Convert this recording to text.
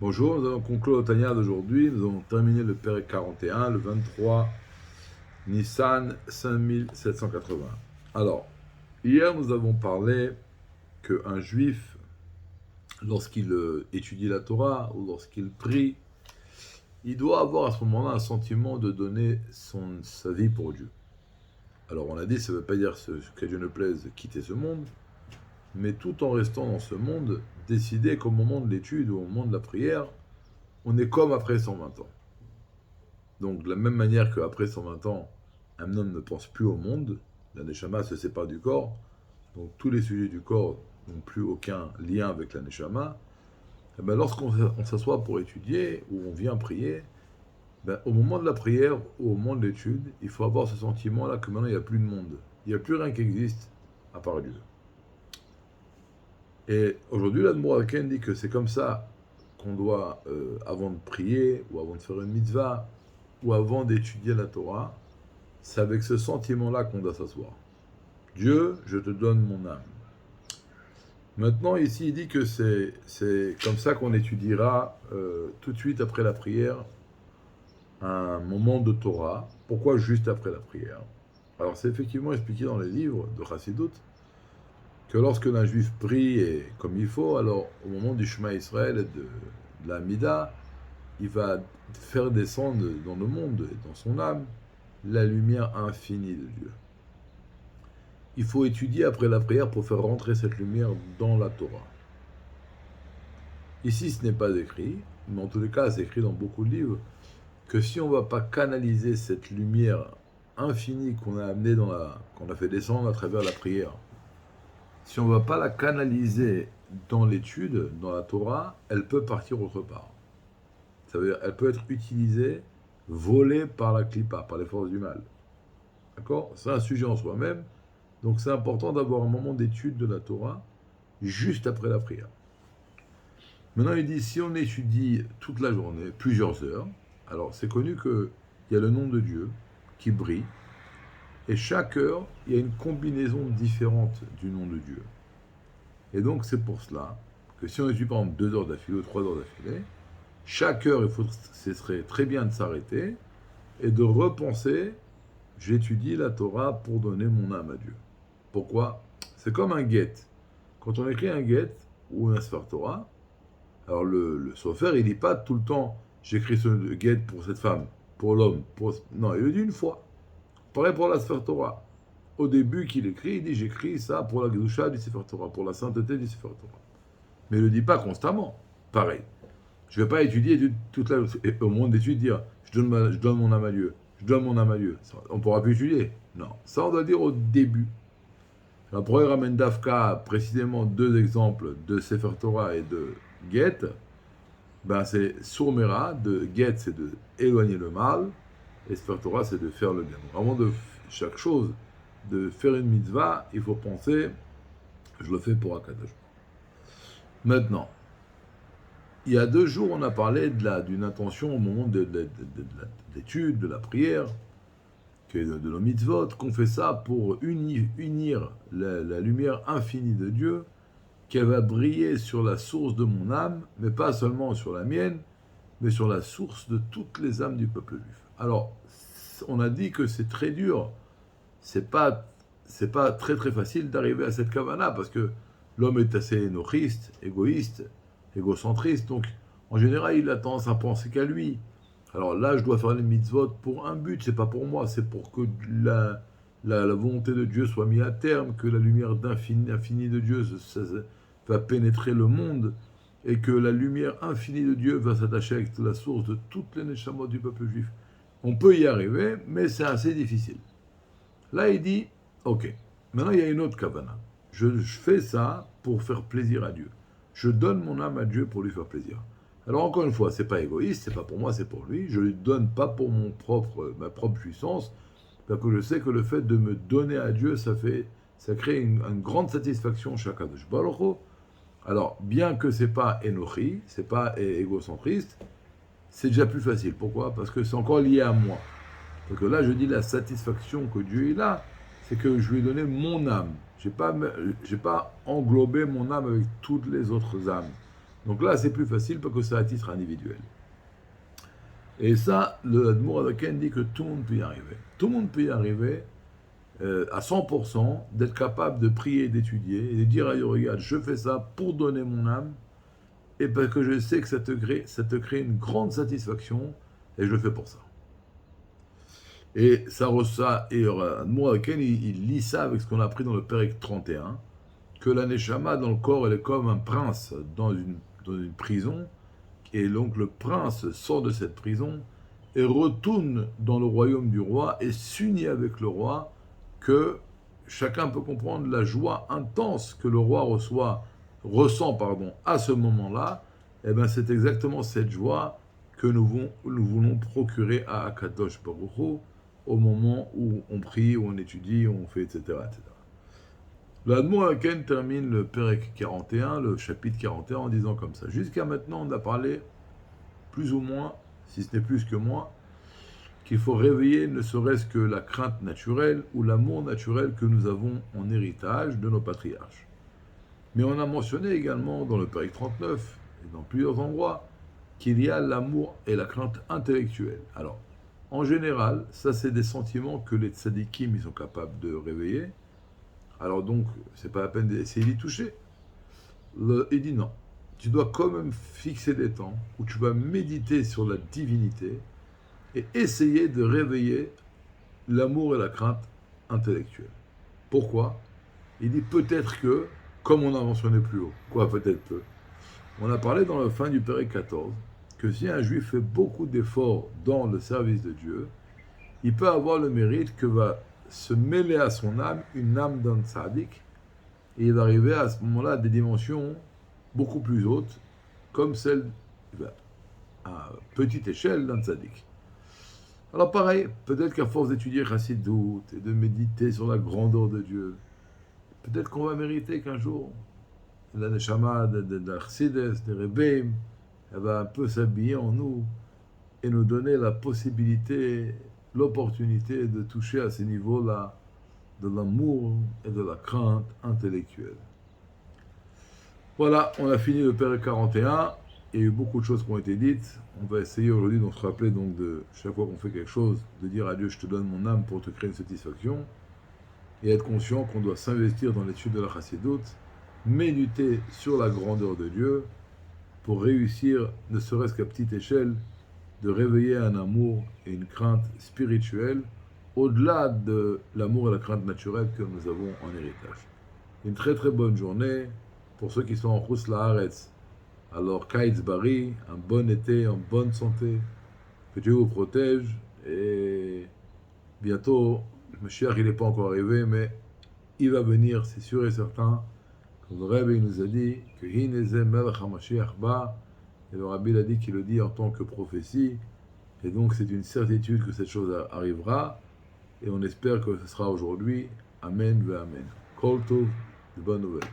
Bonjour, nous allons conclure le Tanya d'aujourd'hui. Nous allons terminer le Pérec 41, le 23 Nissan 5780. Alors, hier nous avons parlé qu'un juif, lorsqu'il étudie la Torah ou lorsqu'il prie, il doit avoir à ce moment-là un sentiment de donner sa vie pour Dieu. Alors on a dit, ça ne veut pas dire que Dieu ne plaise quitter ce monde, mais tout en restant dans ce monde, décider qu'au moment de l'étude ou au moment de la prière, on est comme après 120 ans. Donc, de la même manière qu'après 120 ans, un homme ne pense plus au monde, la neshama se sépare du corps, donc tous les sujets du corps n'ont plus aucun lien avec la neshama. Et ben, lorsqu'on s'assoit pour étudier ou on vient prier, ben, au moment de la prière ou au moment de l'étude, il faut avoir ce sentiment-là que maintenant il n'y a plus de monde. Il n'y a plus rien qui existe à part Dieu. Et aujourd'hui, l'Admoraken dit que c'est comme ça qu'on doit, avant de prier ou avant de faire une mitzvah ou avant d'étudier la Torah, c'est avec ce sentiment-là qu'on doit s'asseoir. Dieu, je te donne mon âme. Maintenant, ici, il dit que c'est comme ça qu'on étudiera tout de suite après la prière un moment de Torah. Pourquoi juste après la prière? Alors, c'est effectivement expliqué dans les livres de Chassidut que lorsque un juif prie et comme il faut, alors au moment du Shema Israël et de la Mida, il va faire descendre dans le monde et dans son âme la lumière infinie de Dieu. Il faut étudier après la prière pour faire rentrer cette lumière dans la Torah. Ici, ce n'est pas écrit, mais en tous les cas, c'est écrit dans beaucoup de livres, que si on ne va pas canaliser cette lumière infinie qu'on a amenée qu'on a fait descendre à travers la prière, si on ne va pas la canaliser dans l'étude, dans la Torah, elle peut partir autre part. Ça veut dire, elle peut être utilisée, volée par la clipa, par les forces du mal. D'accord? C'est un sujet en soi-même. Donc c'est important d'avoir un moment d'étude de la Torah juste après la prière. Maintenant, il dit, si on étudie toute la journée, plusieurs heures, alors c'est connu qu'il y a le nom de Dieu qui brille, et chaque heure, il y a une combinaison différente du nom de Dieu. Et donc c'est pour cela que si on étudie par exemple 2 heures d'affilée ou 3 heures d'affilée, chaque heure, ce serait très bien de s'arrêter et de repenser, j'étudie la Torah pour donner mon âme à Dieu. Pourquoi? C'est comme un get. Quand on écrit un get ou un Sfar Torah, alors le sofer, il dit pas tout le temps j'écris ce get pour cette femme, pour l'homme. Non, il le dit une fois. Pareil pour la Sfar Torah. Au début qu'il écrit, il dit j'écris ça pour la Gedusha du Sefer Torah, pour la sainteté du Sefer Torah. Mais il ne le dit pas constamment. Pareil. Je ne vais pas étudier toute la. Et au moment d'études, dire je donne mon âme à Dieu. Je donne mon âme à Dieu. Ça, on ne pourra plus étudier. Non. Ça, on doit dire au début. La première ramène d'Afka précisément 2 exemples de Sefer Torah et de Get. Ben c'est Sourmera, de Get, c'est de éloigner le mal, et Sefer Torah, c'est de faire le bien. Donc, avant de chaque chose, de faire une mitzvah, il faut penser, je le fais pour Akadosh. Maintenant, il y a 2 jours, on a parlé d'une intention au moment de l'étude, de la prière, de nos mitzvot, qu'on fait ça pour unir la lumière infinie de Dieu, qu'elle va briller sur la source de mon âme, mais pas seulement sur la mienne, mais sur la source de toutes les âmes du peuple juif. Alors, on a dit que c'est très dur, c'est pas très très facile d'arriver à cette kavana, parce que l'homme est assez énochiste, égoïste, égocentriste, donc en général il a tendance à penser qu'à lui. Alors là, je dois faire les mitzvot pour un but, c'est pas pour moi, c'est pour que la volonté de Dieu soit mise à terme, que la lumière infinie de Dieu va pénétrer le monde, et que la lumière infinie de Dieu va s'attacher avec la source de toutes les neshamot du peuple juif. On peut y arriver, mais c'est assez difficile. Là, il dit, ok, maintenant il y a une autre kavana. Je fais ça pour faire plaisir à Dieu. Je donne mon âme à Dieu pour lui faire plaisir. Alors encore une fois, c'est pas égoïste, c'est pas pour moi, c'est pour lui. Je lui donne pas pour ma propre puissance, parce que je sais que le fait de me donner à Dieu, ça crée une grande satisfaction chez Akadosh Baruch Hu. Alors, bien que c'est pas énochi, c'est pas égocentriste, c'est déjà plus facile. Pourquoi? Parce que c'est encore lié à moi. Parce que là, je dis la satisfaction que Dieu est là, c'est que je lui ai donné mon âme. J'ai pas englobé mon âme avec toutes les autres âmes. Donc là, c'est plus facile parce que c'est à titre individuel. Et ça, le Admour Adaken dit que tout le monde peut y arriver. Tout le monde peut y arriver à 100%, d'être capable de prier, d'étudier, et de dire à Dieu, regarde, je fais ça pour donner mon âme, et parce que je sais que ça te crée une grande satisfaction, et je le fais pour ça. Et ça reçoit, et moi, il lit ça avec ce qu'on a appris dans le Pérec 31, que la Neshama dans le corps, elle est comme un prince dans une prison, et donc le prince sort de cette prison et retourne dans le royaume du roi et s'unit avec le roi, que chacun peut comprendre la joie intense que le roi ressent à ce moment-là. Et bien c'est exactement cette joie que nous voulons procurer à Akadosh Baruch Hu au moment où on prie, où on étudie, où on fait, etc. etc. L'Admour Haken termine le Pérec 41, le chapitre 41, en disant comme ça. Jusqu'à maintenant, on a parlé plus ou moins, si ce n'est plus que moi, qu'il faut réveiller ne serait-ce que la crainte naturelle ou l'amour naturel que nous avons en héritage de nos patriarches. Mais on a mentionné également dans le Pérec 39 et dans plusieurs endroits qu'il y a l'amour et la crainte intellectuelle. Alors, en général, ça c'est des sentiments que les tzadikim ils sont capables de réveiller. Alors donc, c'est pas la peine d'essayer d'y toucher. Il dit non. Tu dois quand même fixer des temps où tu vas méditer sur la divinité et essayer de réveiller l'amour et la crainte intellectuelle. Pourquoi? Il dit peut-être que, comme on a mentionné plus haut, quoi peut-être peu, on a parlé dans la fin du Pérec 14, que si un juif fait beaucoup d'efforts dans le service de Dieu, il peut avoir le mérite que va se mêler à son âme une âme d'un tzaddik, et il va arriver à ce moment-là à des dimensions beaucoup plus hautes, comme celle, à petite échelle d'un tzaddik. Alors pareil, peut-être qu'à force d'étudier Chassidut et de méditer sur la grandeur de Dieu, peut-être qu'on va mériter qu'un jour, la Neshama de Chassidus, de Rebbeim, elle va un peu s'habiller en nous et nous donner la possibilité, l'opportunité de toucher à ces niveaux-là de l'amour et de la crainte intellectuelle. Voilà, on a fini le Pérec 41. Il y a eu beaucoup de choses qui ont été dites. On va essayer aujourd'hui de se rappeler donc de chaque fois qu'on fait quelque chose, de dire à Dieu, je te donne mon âme pour te créer une satisfaction, et être conscient qu'on doit s'investir dans l'étude de la Chassidut, méditer sur la grandeur de Dieu, pour réussir, ne serait-ce qu'à petite échelle, de réveiller un amour et une crainte spirituelle, au-delà de l'amour et la crainte naturelle que nous avons en héritage. Une très très bonne journée pour ceux qui sont en Chus La'aretz. Alors, Kaitz Bari, un bon été, en bonne santé, que Dieu vous protège, et bientôt, le Mashiach, il n'est pas encore arrivé, mais il va venir, c'est sûr et certain, comme le Rebbe nous a dit, que Hineze Melech HaMashiach Ba, et le Rabbi l'a dit qu'il le dit en tant que prophétie, et donc c'est une certitude que cette chose arrivera, et on espère que ce sera aujourd'hui. Amen ve Amen. Kol Tov, de bonnes nouvelles.